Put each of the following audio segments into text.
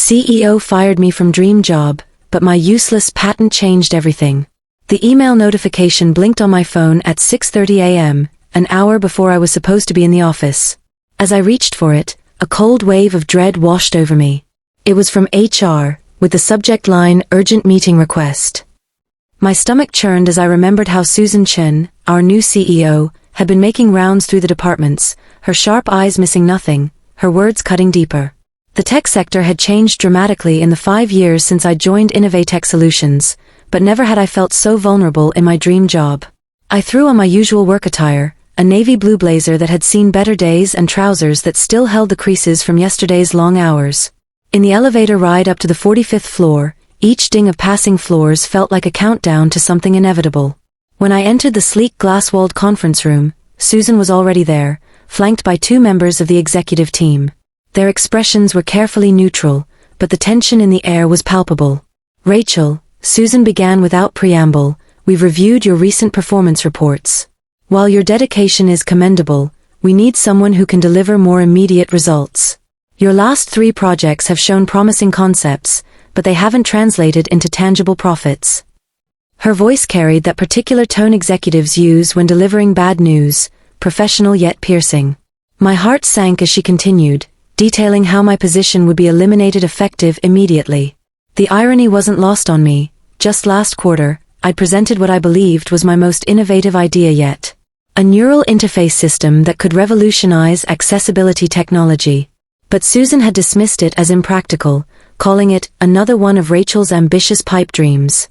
CEO fired me from dream job, but my useless patent changed everything. The email notification blinked on my phone at 6:30 a.m., an hour before I was supposed to be in the office. As I reached for it, a cold wave of dread washed over me. It was from HR, with the subject line, "Urgent Meeting Request." My stomach churned as I remembered how Susan Chen, our new CEO, had been making rounds through the departments, her sharp eyes missing nothing, her words cutting deeper. The tech sector had changed dramatically in the 5 years since I joined Innovatech Solutions, but never had I felt so vulnerable in my dream job. I threw on my usual work attire, a navy blue blazer that had seen better days and trousers that still held the creases from yesterday's long hours. In the elevator ride up to the 45th floor, each ding of passing floors felt like a countdown to something inevitable. When I entered the sleek glass-walled conference room, Susan was already there, flanked by 2 members of the executive team. Their expressions were carefully neutral, but the tension in the air was palpable. "Rachel," Susan began without preamble, "we've reviewed your recent performance reports. While your dedication is commendable, we need someone who can deliver more immediate results. Your last 3 projects have shown promising concepts, but they haven't translated into tangible profits." Her voice carried that particular tone executives use when delivering bad news, professional yet piercing. My heart sank as she continued, detailing how my position would be eliminated effective immediately. The irony wasn't lost on me. Just last quarter, I'd presented what I believed was my most innovative idea yet. A neural interface system that could revolutionize accessibility technology. But Susan had dismissed it as impractical, calling it another one of Rachel's ambitious pipe dreams.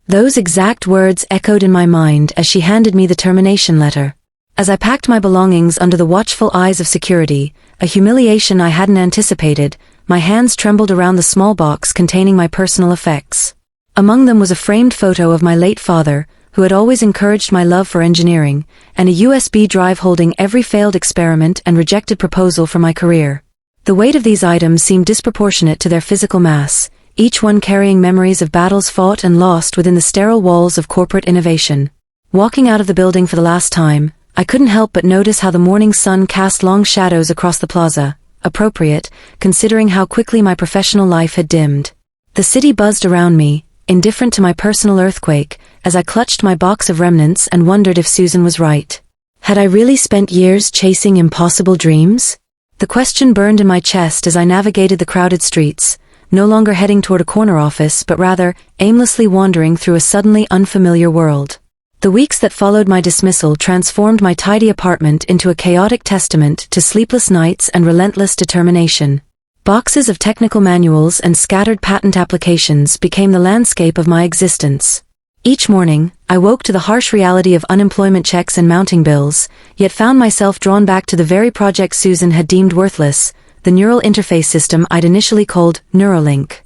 Those exact words echoed in my mind as she handed me the termination letter. As I packed my belongings under the watchful eyes of security, a humiliation I hadn't anticipated, my hands trembled around the small box containing my personal effects. Among them was a framed photo of my late father, who had always encouraged my love for engineering, and a USB drive holding every failed experiment and rejected proposal for my career. The weight of these items seemed disproportionate to their physical mass, each one carrying memories of battles fought and lost within the sterile walls of corporate innovation. Walking out of the building for the last time, I couldn't help but notice how the morning sun cast long shadows across the plaza, appropriate, considering how quickly my professional life had dimmed. The city buzzed around me, indifferent to my personal earthquake, as I clutched my box of remnants and wondered if Susan was right. Had I really spent years chasing impossible dreams? The question burned in my chest as I navigated the crowded streets, no longer heading toward a corner office but rather aimlessly wandering through a suddenly unfamiliar world. The weeks that followed my dismissal transformed my tidy apartment into a chaotic testament to sleepless nights and relentless determination. Boxes of technical manuals and scattered patent applications became the landscape of my existence. Each morning, I woke to the harsh reality of unemployment checks and mounting bills, yet found myself drawn back to the very project Susan had deemed worthless, the neural interface system I'd initially called Neuralink.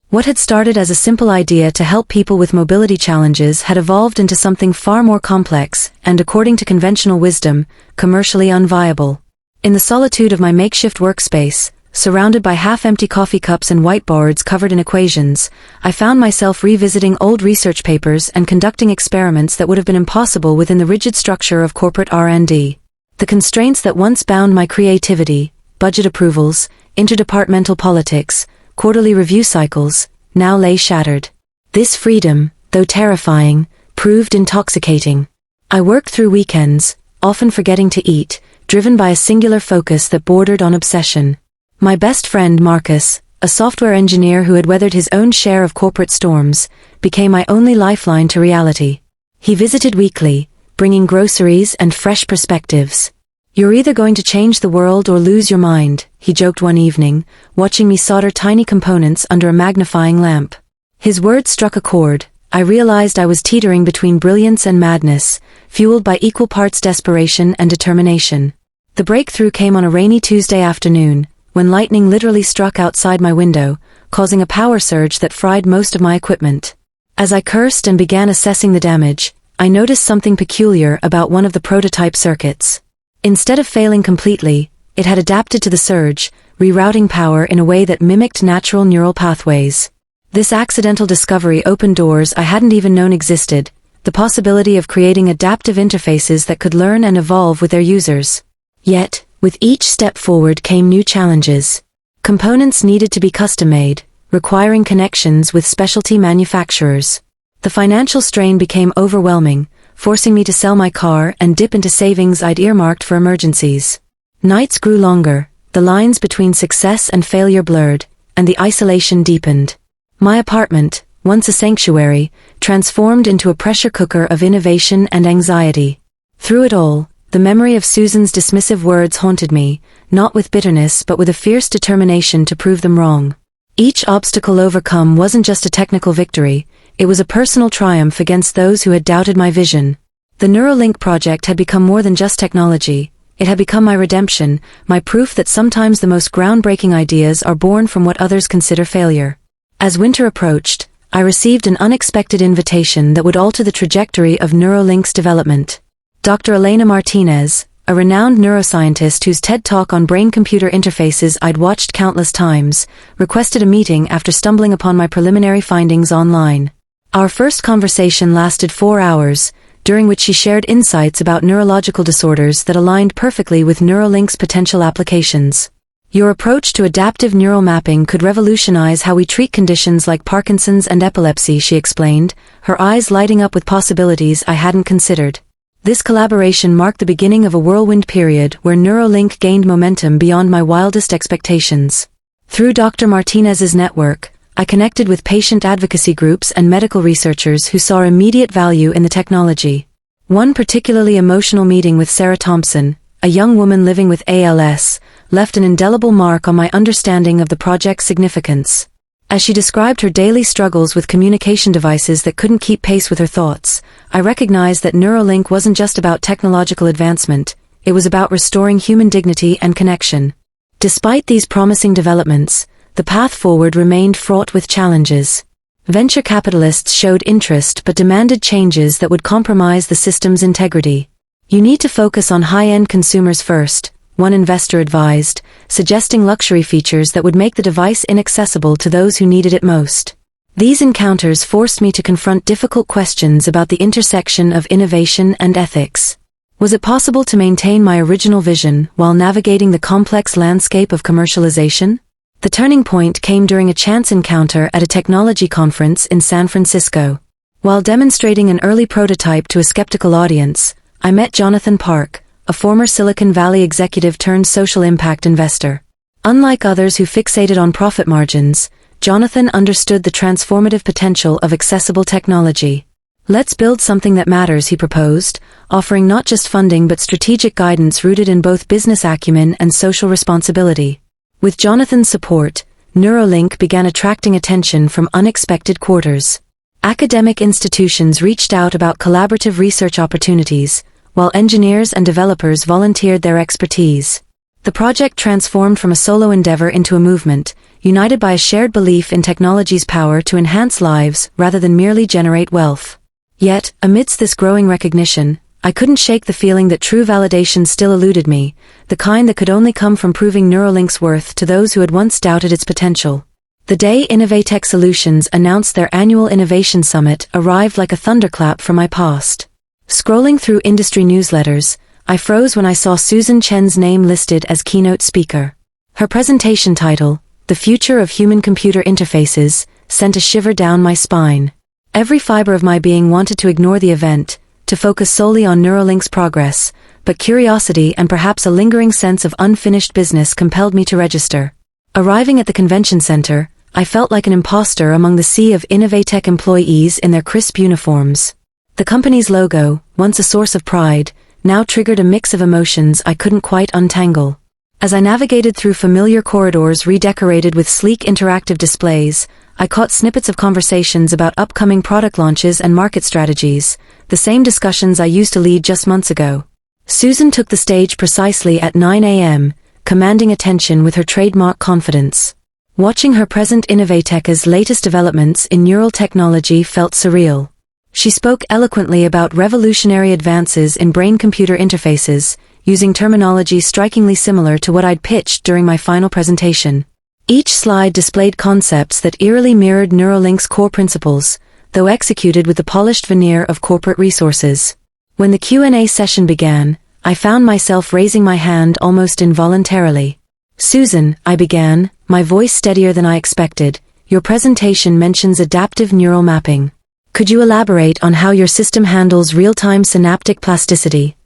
What had started as a simple idea to help people with mobility challenges had evolved into something far more complex and, according to conventional wisdom, commercially unviable. In the solitude of my makeshift workspace, surrounded by half-empty coffee cups and whiteboards covered in equations, I found myself revisiting old research papers and conducting experiments that would have been impossible within the rigid structure of corporate R&D. The constraints that once bound my creativity, budget approvals, interdepartmental politics, quarterly review cycles, now lay shattered. This freedom, though terrifying, proved intoxicating. I worked through weekends, often forgetting to eat, driven by a singular focus that bordered on obsession. My best friend Marcus, a software engineer who had weathered his own share of corporate storms, became my only lifeline to reality. He visited weekly, bringing groceries and fresh perspectives. "You're either going to change the world or lose your mind," he joked one evening, watching me solder tiny components under a magnifying lamp. His words struck a chord. I realized I was teetering between brilliance and madness, fueled by equal parts desperation and determination. The breakthrough came on a rainy Tuesday afternoon, when lightning literally struck outside my window, causing a power surge that fried most of my equipment. As I cursed and began assessing the damage, I noticed something peculiar about one of the prototype circuits. Instead of failing completely, it had adapted to the surge, rerouting power in a way that mimicked natural neural pathways. This accidental discovery opened doors I hadn't even known existed, the possibility of creating adaptive interfaces that could learn and evolve with their users. Yet, with each step forward came new challenges. Components needed to be custom-made, requiring connections with specialty manufacturers. The financial strain became overwhelming, forcing me to sell my car and dip into savings I'd earmarked for emergencies. Nights grew longer, the lines between success and failure blurred, and the isolation deepened. My apartment, once a sanctuary, transformed into a pressure cooker of innovation and anxiety. Through it all, the memory of Susan's dismissive words haunted me, not with bitterness but with a fierce determination to prove them wrong. Each obstacle overcome wasn't just a technical victory, it was a personal triumph against those who had doubted my vision. The Neuralink project had become more than just technology. It had become my redemption, my proof that sometimes the most groundbreaking ideas are born from what others consider failure. As winter approached, I received an unexpected invitation that would alter the trajectory of Neuralink's development. Dr. Elena Martinez, a renowned neuroscientist whose TED Talk on brain-computer interfaces I'd watched countless times, requested a meeting after stumbling upon my preliminary findings online. Our first conversation lasted 4 hours, during which she shared insights about neurological disorders that aligned perfectly with Neuralink's potential applications. Your approach to adaptive neural mapping could revolutionize how we treat conditions like Parkinson's and epilepsy, she explained, her eyes lighting up with possibilities I hadn't considered. This collaboration marked the beginning of a whirlwind period where Neuralink gained momentum beyond my wildest expectations. Through Dr. Martinez's network, I connected with patient advocacy groups and medical researchers who saw immediate value in the technology. One particularly emotional meeting with Sarah Thompson, a young woman living with ALS, left an indelible mark on my understanding of the project's significance. As she described her daily struggles with communication devices that couldn't keep pace with her thoughts, I recognized that Neuralink wasn't just about technological advancement, it was about restoring human dignity and connection. Despite these promising developments, the path forward remained fraught with challenges. Venture capitalists showed interest but demanded changes that would compromise the system's integrity. You need to focus on high-end consumers first, one investor advised, suggesting luxury features that would make the device inaccessible to those who needed it most. These encounters forced me to confront difficult questions about the intersection of innovation and ethics. Was it possible to maintain my original vision while navigating the complex landscape of commercialization? The turning point came during a chance encounter at a technology conference in San Francisco. While demonstrating an early prototype to a skeptical audience, I met Jonathan Park, a former Silicon Valley executive turned social impact investor. Unlike others who fixated on profit margins, Jonathan understood the transformative potential of accessible technology. Let's build something that matters, he proposed, offering not just funding but strategic guidance rooted in both business acumen and social responsibility. With Jonathan's support, Neuralink began attracting attention from unexpected quarters. Academic institutions reached out about collaborative research opportunities, while engineers and developers volunteered their expertise. The project transformed from a solo endeavor into a movement, united by a shared belief in technology's power to enhance lives rather than merely generate wealth. Yet, amidst this growing recognition, I couldn't shake the feeling that true validation still eluded me, the kind that could only come from proving Neuralink's worth to those who had once doubted its potential. The day Innovatech Solutions announced their annual Innovation Summit arrived like a thunderclap from my past. Scrolling through industry newsletters, I froze when I saw Susan Chen's name listed as keynote speaker. Her presentation title, The Future of Human-Computer Interfaces, sent a shiver down my spine. Every fiber of my being wanted to ignore the event, to focus solely on Neuralink's progress, but curiosity and perhaps a lingering sense of unfinished business compelled me to register. Arriving at the convention center, I felt like an imposter among the sea of Innovatech employees in their crisp uniforms. The company's logo, once a source of pride, now triggered a mix of emotions I couldn't quite untangle. As I navigated through familiar corridors redecorated with sleek interactive displays, I caught snippets of conversations about upcoming product launches and market strategies, the same discussions I used to lead just months ago. Susan took the stage precisely at 9 a.m., commanding attention with her trademark confidence. Watching her present Innovatech's latest developments in neural technology felt surreal. She spoke eloquently about revolutionary advances in brain-computer interfaces, using terminology strikingly similar to what I'd pitched during my final presentation. Each slide displayed concepts that eerily mirrored Neuralink's core principles, though executed with the polished veneer of corporate resources. When the Q&A session began, I found myself raising my hand almost involuntarily. Susan, I began, my voice steadier than I expected, your presentation mentions adaptive neural mapping. Could you elaborate on how your system handles real-time synaptic plasticity?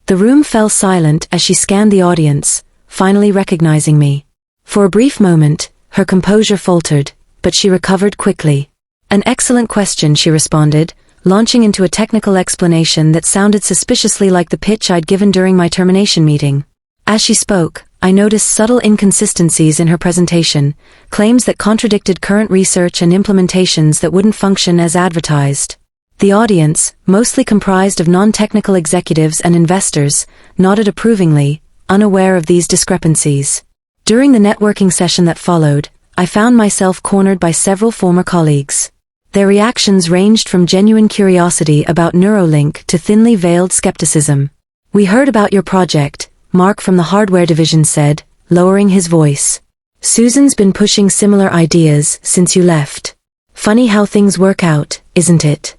The room fell silent as she scanned the audience, finally recognizing me. For a brief moment, her composure faltered, but she recovered quickly. An excellent question, she responded, launching into a technical explanation that sounded suspiciously like the pitch I'd given during my termination meeting. As she spoke, I noticed subtle inconsistencies in her presentation, claims that contradicted current research and implementations that wouldn't function as advertised. The audience, mostly comprised of non-technical executives and investors, nodded approvingly, unaware of these discrepancies. During the networking session that followed, I found myself cornered by several former colleagues. Their reactions ranged from genuine curiosity about Neuralink to thinly veiled skepticism. "We heard about your project," Mark from the hardware division said, lowering his voice. "Susan's been pushing similar ideas since you left. Funny how things work out, isn't it?"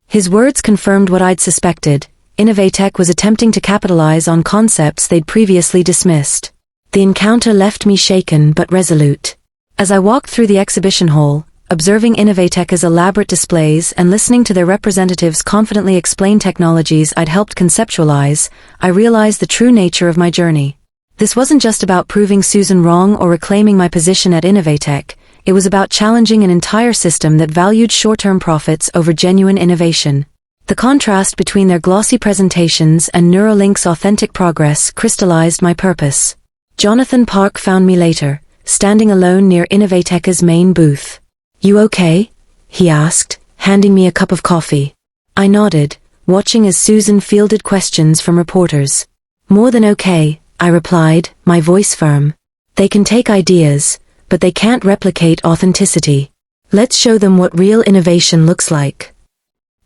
His words confirmed what I'd suspected. Innovatech was attempting to capitalize on concepts they'd previously dismissed. The encounter left me shaken but resolute. As I walked through the exhibition hall, observing Innovatech's elaborate displays and listening to their representatives confidently explain technologies I'd helped conceptualize, I realized the true nature of my journey. This wasn't just about proving Susan wrong or reclaiming my position at Innovatech, it was about challenging an entire system that valued short-term profits over genuine innovation. The contrast between their glossy presentations and Neuralink's authentic progress crystallized my purpose. Jonathan Park found me later, standing alone near Innovatech's main booth. "You okay?" he asked, handing me a cup of coffee. I nodded, watching as Susan fielded questions from reporters. "More than okay," I replied, my voice firm. "They can take ideas, but they can't replicate authenticity. Let's show them what real innovation looks like."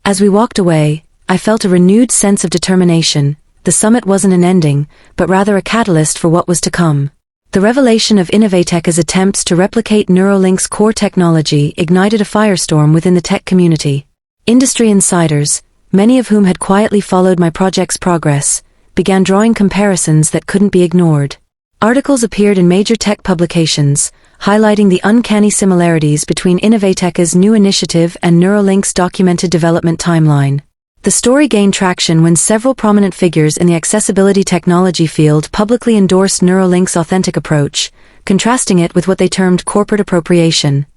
As we walked away, I felt a renewed sense of determination. The summit wasn't an ending, but rather a catalyst for what was to come. The revelation of Innovatech's attempts to replicate Neuralink's core technology ignited a firestorm within the tech community. Industry insiders, many of whom had quietly followed my project's progress, began drawing comparisons that couldn't be ignored. Articles appeared in major tech publications, highlighting the uncanny similarities between Innovatech's new initiative and Neuralink's documented development timeline. The story gained traction when several prominent figures in the accessibility technology field publicly endorsed Neuralink's authentic approach, contrasting it with what they termed corporate appropriation.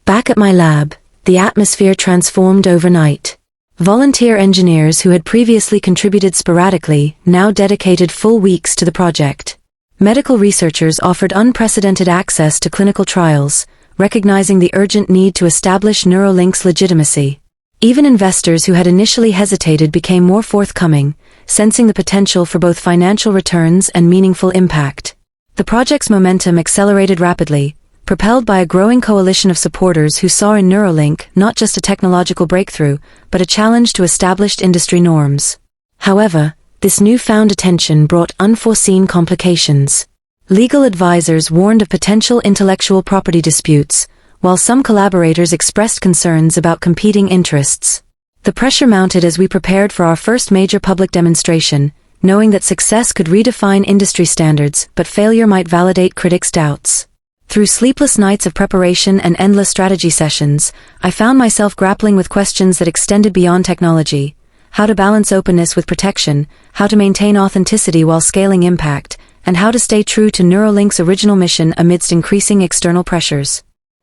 Back at my lab, the atmosphere transformed overnight. Volunteer engineers who had previously contributed sporadically now dedicated full weeks to the project. Medical researchers offered unprecedented access to clinical trials, recognizing the urgent need to establish Neuralink's legitimacy. Even investors who had initially hesitated became more forthcoming, sensing the potential for both financial returns and meaningful impact. The project's momentum accelerated rapidly, propelled by a growing coalition of supporters who saw in Neuralink not just a technological breakthrough, but a challenge to established industry norms. However, this newfound attention brought unforeseen complications. Legal advisors warned of potential intellectual property disputes, while some collaborators expressed concerns about competing interests. The pressure mounted as we prepared for our first major public demonstration, knowing that success could redefine industry standards but failure might validate critics' doubts. Through sleepless nights of preparation and endless strategy sessions, I found myself grappling with questions that extended beyond technology: how to balance openness with protection, how to maintain authenticity while scaling impact, and how to stay true to Neuralink's original mission amidst increasing external pressures.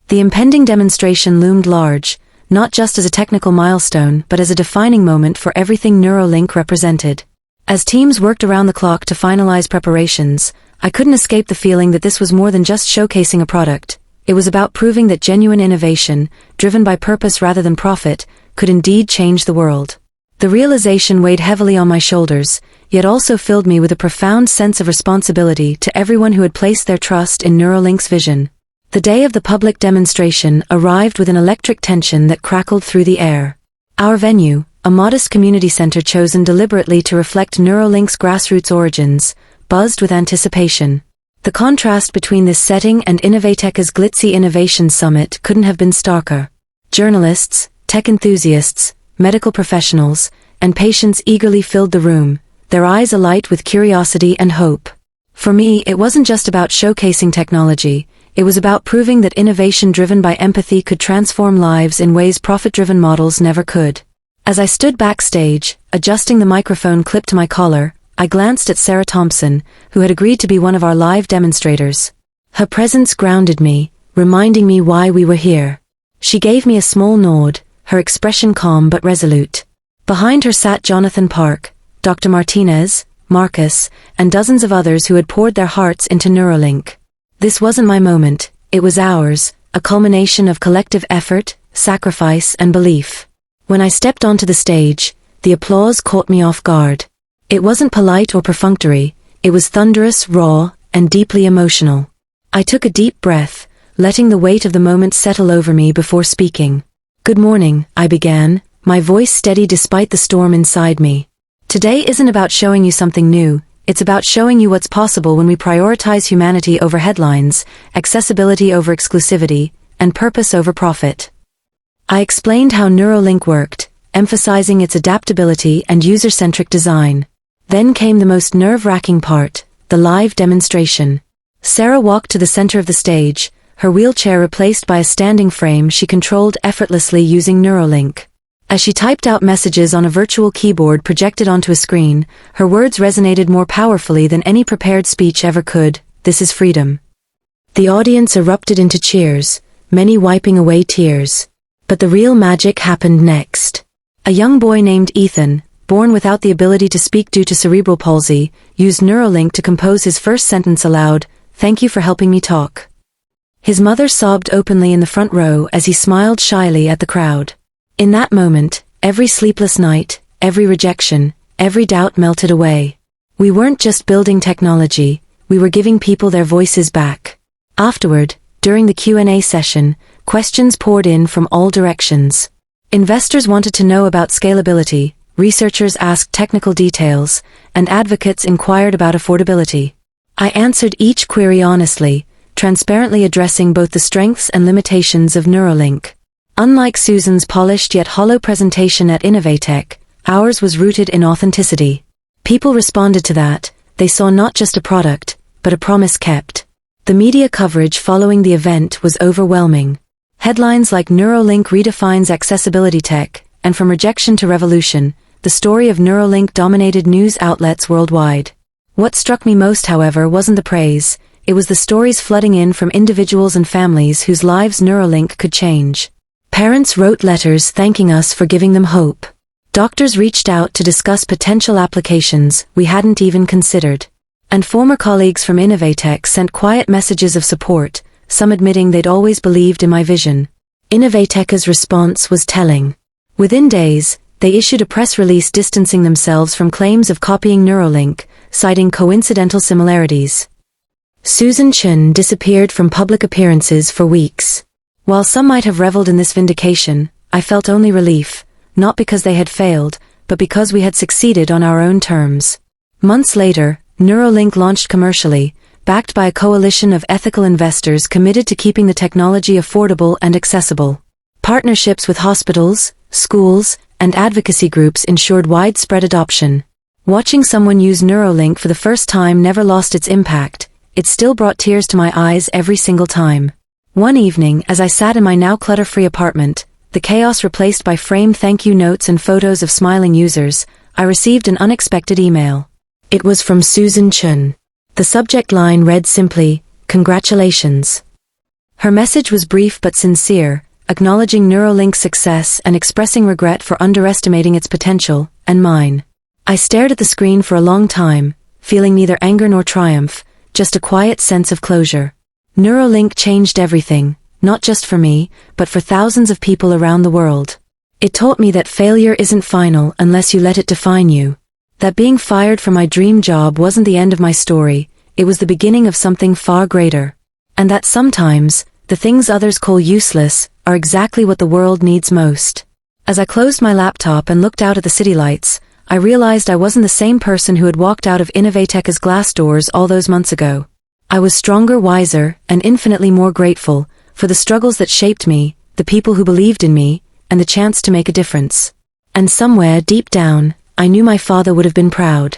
The impending demonstration loomed large, not just as a technical milestone but as a defining moment for everything Neuralink represented. As teams worked around the clock to finalize preparations, I couldn't escape the feeling that this was more than just showcasing a product. It was about proving that genuine innovation, driven by purpose rather than profit, could indeed change the world. The realization weighed heavily on my shoulders, yet also filled me with a profound sense of responsibility to everyone who had placed their trust in Neuralink's vision. The day of the public demonstration arrived with an electric tension that crackled through the air. Our venue, a modest community center chosen deliberately to reflect Neuralink's grassroots origins, buzzed with anticipation. The contrast between this setting and Innovatech's glitzy innovation summit couldn't have been starker. Journalists, tech enthusiasts, medical professionals, and patients eagerly filled the room, their eyes alight with curiosity and hope. For me, it wasn't just about showcasing technology, it was about proving that innovation driven by empathy could transform lives in ways profit-driven models never could. As I stood backstage, adjusting the microphone clip to my collar, I glanced at Sarah Thompson, who had agreed to be one of our live demonstrators. Her presence grounded me, reminding me why we were here. She gave me a small nod, her expression calm but resolute. Behind her sat Jonathan Park, Dr. Martinez, Marcus, and dozens of others who had poured their hearts into Neuralink. This wasn't my moment, it was ours, a culmination of collective effort, sacrifice, and belief. When I stepped onto the stage, the applause caught me off guard. It wasn't polite or perfunctory, it was thunderous, raw, and deeply emotional. I took a deep breath, letting the weight of the moment settle over me before speaking. "Good morning," I began, my voice steady despite the storm inside me. "Today isn't about showing you something new, it's about showing you what's possible when we prioritize humanity over headlines, accessibility over exclusivity, and purpose over profit." I explained how Neuralink worked, emphasizing its adaptability and user-centric design. Then came the most nerve-wracking part, the live demonstration. Sarah walked to the center of the stage, her wheelchair replaced by a standing frame she controlled effortlessly using Neuralink. As she typed out messages on a virtual keyboard projected onto a screen, her words resonated more powerfully than any prepared speech ever could. "This is freedom." The audience erupted into cheers, many wiping away tears. But the real magic happened next. A young boy named Ethan, born without the ability to speak due to cerebral palsy, used Neuralink to compose his first sentence aloud, "Thank you for helping me talk." His mother sobbed openly in the front row as he smiled shyly at the crowd. In that moment, every sleepless night, every rejection, every doubt melted away. We weren't just building technology, we were giving people their voices back. Afterward, during the Q&A session, questions poured in from all directions. Investors wanted to know about scalability, researchers asked technical details, and advocates inquired about affordability. I answered each query honestly, transparently addressing both the strengths and limitations of Neuralink. Unlike Susan's polished yet hollow presentation at Innovatech, ours was rooted in authenticity. People responded to that, they saw not just a product, but a promise kept. The media coverage following the event was overwhelming. Headlines like "Neuralink redefines accessibility tech," and "From rejection to revolution," the story of Neuralink dominated news outlets worldwide. What struck me most, however, wasn't the praise, it was the stories flooding in from individuals and families whose lives Neuralink could change. Parents wrote letters thanking us for giving them hope. Doctors reached out to discuss potential applications we hadn't even considered. And former colleagues from Innovatech sent quiet messages of support, some admitting they'd always believed in my vision. Innovatech's response was telling. Within days, they issued a press release distancing themselves from claims of copying Neuralink, citing coincidental similarities. Susan Chun disappeared from public appearances for weeks. While some might have reveled in this vindication, I felt only relief, not because they had failed, but because we had succeeded on our own terms. Months later, Neuralink launched commercially, backed by a coalition of ethical investors committed to keeping the technology affordable and accessible. Partnerships with hospitals, schools, and advocacy groups ensured widespread adoption. Watching someone use Neuralink for the first time never lost its impact, it still brought tears to my eyes every single time. One evening, as I sat in my now clutter-free apartment, the chaos replaced by framed thank you notes and photos of smiling users, I received an unexpected email. It was from Susan Chun. The subject line read simply, "Congratulations." Her message was brief but sincere, acknowledging Neuralink's success and expressing regret for underestimating its potential, and mine. I stared at the screen for a long time, feeling neither anger nor triumph, just a quiet sense of closure. Neuralink changed everything, not just for me, but for thousands of people around the world. It taught me that failure isn't final unless you let it define you. That being fired from my dream job wasn't the end of my story, it was the beginning of something far greater. And that sometimes, the things others call useless, are exactly what the world needs most. As I closed my laptop and looked out at the city lights, I realized I wasn't the same person who had walked out of Innovatech's glass doors all those months ago. I was stronger, wiser, and infinitely more grateful, for the struggles that shaped me, the people who believed in me, and the chance to make a difference. And somewhere, deep down, I knew my father would have been proud.